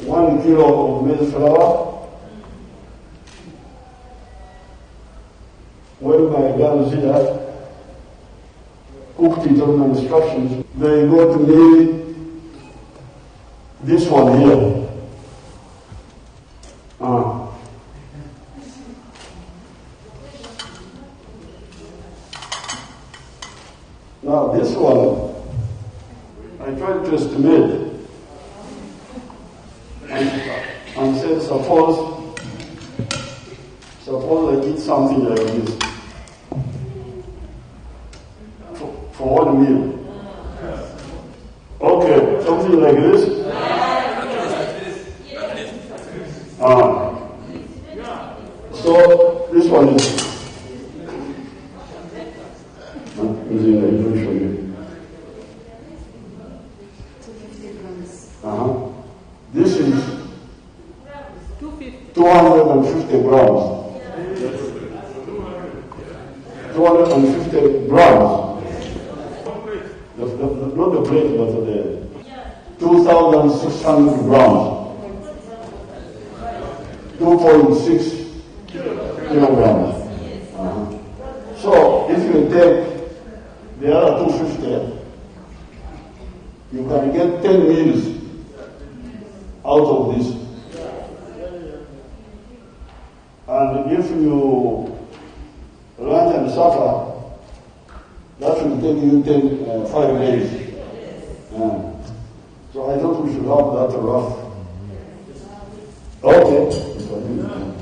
1 kilo of maize flour. When my girls here cooked it on the instructions, they got me this one here. Now this one, I tried to estimate and said, suppose I eat something like this for 1 meal. Okay, something like this. So this one is. This is 250 grams. 250 grams. Not the plate, but the 2,600 grams. 2.6 kilograms. So if you take the other 250, you can get 10 meals out of this. And if you lunch and supper, that will take you 5 days. So I thought we should have that rough. Okay.